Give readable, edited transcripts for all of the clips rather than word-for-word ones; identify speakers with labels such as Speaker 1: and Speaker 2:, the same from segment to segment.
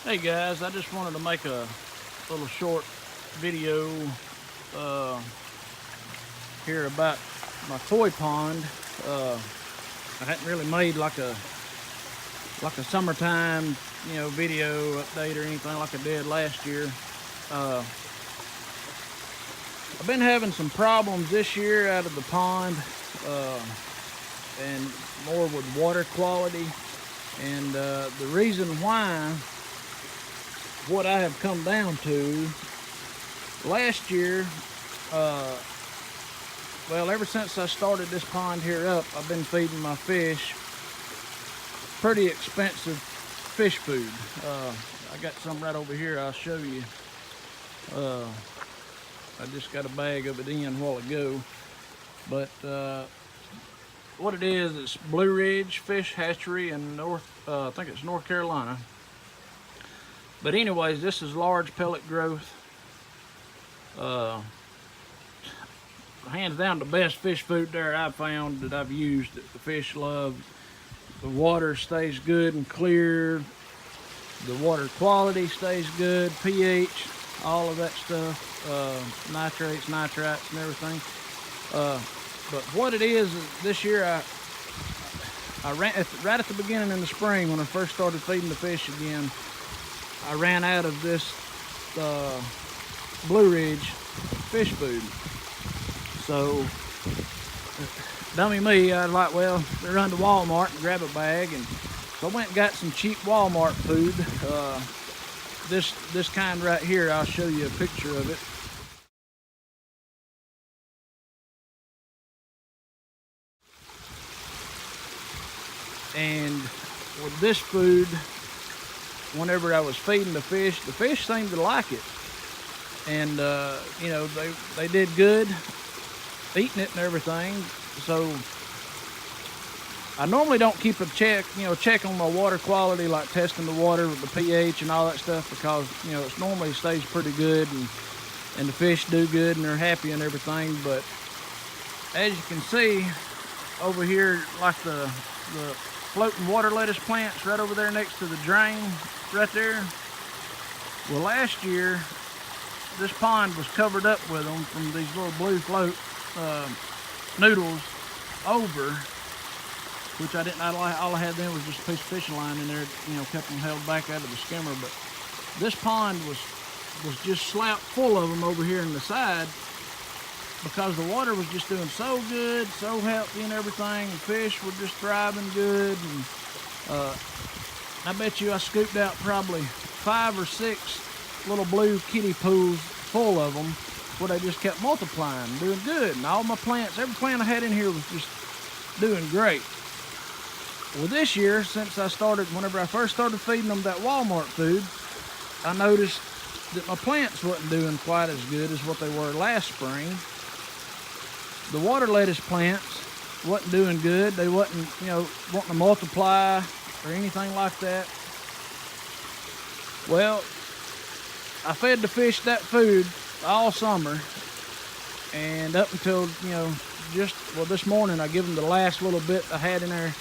Speaker 1: Hey guys, I just wanted to make a little short video here about my koi pond. I hadn't really made like a summertime, video update or anything like I did last year. I've been having some problems this year out of the pond, and more with water quality. And the reason why, what I have come down to, last year, well, ever since I started this pond here up, I've been feeding my fish pretty expensive fish food. I got some right over here, I'll show you. I just got a bag of it in a while ago. But what it is, it's Blue Ridge Fish Hatchery in I think it's North Carolina. But anyways, this is large pellet growth. Hands down the best fish food there I've found that I've used that the fish love. The water stays good and clear. The water quality stays good, pH, all of that stuff, nitrates, nitrites, and everything. But what it is this year, I ran right at the beginning in the spring when I first started feeding the fish again. I ran out of this Blue Ridge fish food. So, dummy me, I was like, well, run to Walmart and grab a bag, and so I went and got some cheap Walmart food. This kind right here, I'll show you a picture of it. And with this food, whenever I was feeding the fish seemed to like it. And, they did good eating it and everything. So I normally don't keep a check on my water quality, like testing the water with the pH and all that stuff, because, it normally stays pretty good and the fish do good and they're happy and everything. But as you can see over here, like the floating water lettuce plants right over there next to the drain right there. Well, last year this pond was covered up with them from these little blue float noodles over, which I didn't. All I had then was just a piece of fishing line in there, kept them held back out of the skimmer. But this pond was just slap full of them over here in the side, because the water was just doing so good, so healthy and everything, and fish were just thriving good. And I bet you I scooped out probably 5 or 6 little blue kiddie pools full of them, where they just kept multiplying, doing good. And all my plants, every plant I had in here was just doing great. Well, this year, whenever I first started feeding them that Walmart food, I noticed that my plants wasn't doing quite as good as what they were last spring. The water lettuce plants wasn't doing good. They wasn't, wanting to multiply or anything like that. Well, I fed the fish that food all summer, and up until, this morning I give them the last little bit I had in there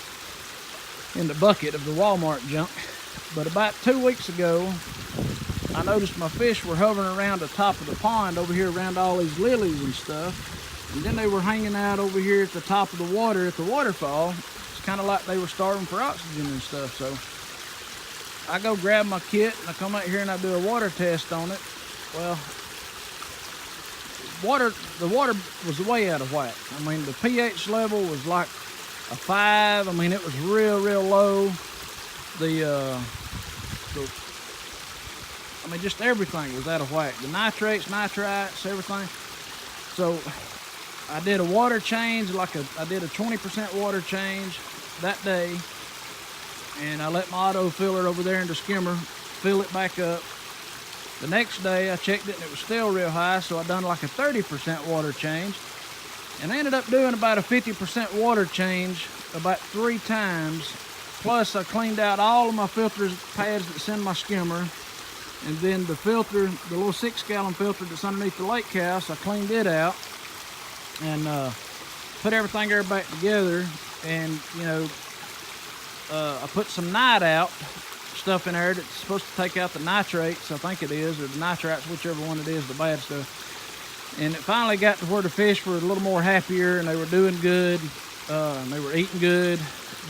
Speaker 1: in the bucket of the Walmart junk. But about 2 weeks ago, I noticed my fish were hovering around the top of the pond over here around all these lilies and stuff. And then they were hanging out over here at the top of the water at the waterfall. It's kind of like they were starving for oxygen and stuff. So I go grab my kit and I come out here and I do a water test on it. Well, the water was way out of whack. I mean, the pH level was like a 5. I mean, it was real low. Just everything was out of whack. The nitrates, nitrites, everything. So I did a water change, I did a 20% water change that day, and I let my auto filler over there in the skimmer fill it back up. The next day I checked it and it was still real high, so I done like a 30% water change, and I ended up doing about a 50% water change about 3 times. Plus I cleaned out all of my filter pads that's in my skimmer, and then the filter, the little 6-gallon filter that's underneath the lake house, I cleaned it out and put everything there back together. And I put some night out stuff in there that's supposed to take out the nitrates, I think it is, or the nitrites, whichever one it is, the bad stuff. And it finally got to where the fish were a little more happier and they were doing good, and they were eating good.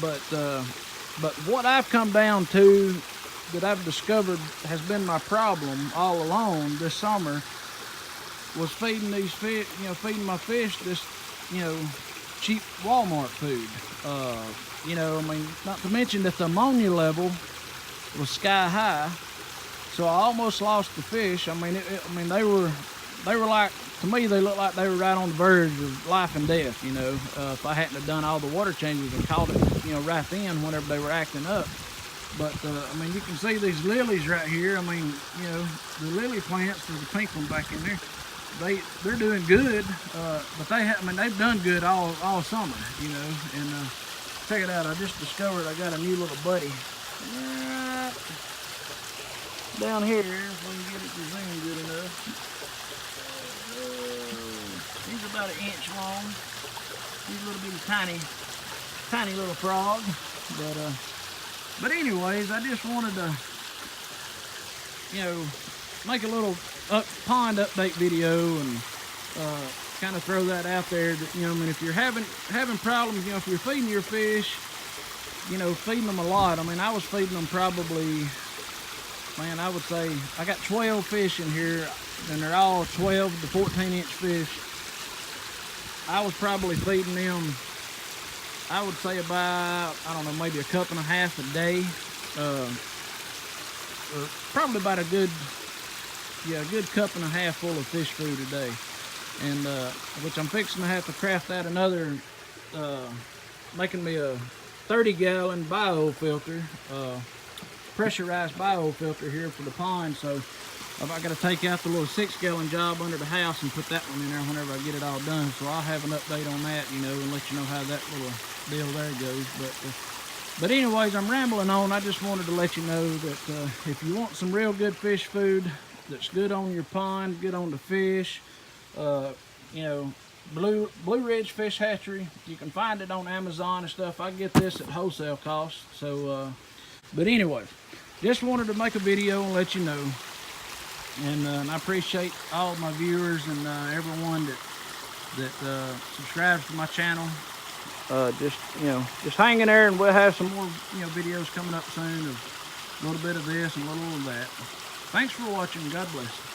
Speaker 1: But what I've come down to that I've discovered has been my problem all along this summer was feeding these fish, feeding my fish this, cheap Walmart food. I mean, not to mention that the ammonia level was sky high, so I almost lost the fish. I mean, they were like, to me, they looked like they were right on the verge of life and death. If I hadn't have done all the water changes and caught it, right then whenever they were acting up. But I mean, you can see these lilies right here. I mean, the lily plants, there's a pink one back in there. They're doing good, but they've done good all summer, and check it out. I just discovered I got a new little buddy right down here. If we can get it to zoom good enough. He's about 1 inch long. He's a little bitty tiny little frog, but anyways, I just wanted to make a little pond update video and kind of throw that out there that, I mean, if you're having problems, if you're feeding your fish, feeding them a lot. I mean, I was feeding them probably, man, I would say I got 12 fish in here and they're all 12 to 14-inch fish. I was probably feeding them, I would say about, I don't know, maybe 1.5 cups a day. Or probably about a good 1.5 cups full of fish food a day. And which I'm fixing to have to craft out another, making me a 30-gallon biofilter, pressurized biofilter here for the pond. So I got to take out the little 6-gallon job under the house and put that one in there whenever I get it all done. So I'll have an update on that, and let you know how that little deal there goes. But anyways, I'm rambling on. I just wanted to let you know that if you want some real good fish food that's good on your pond, good on the fish, Blue Ridge Fish Hatchery, you can find it on Amazon and stuff. I get this at wholesale cost. So, but anyway, just wanted to make a video and let you know. And I appreciate all my viewers and everyone that subscribes to my channel. Just hang in there, and we'll have some more videos coming up soon of a little bit of this and a little of that. Thanks for watching. God bless.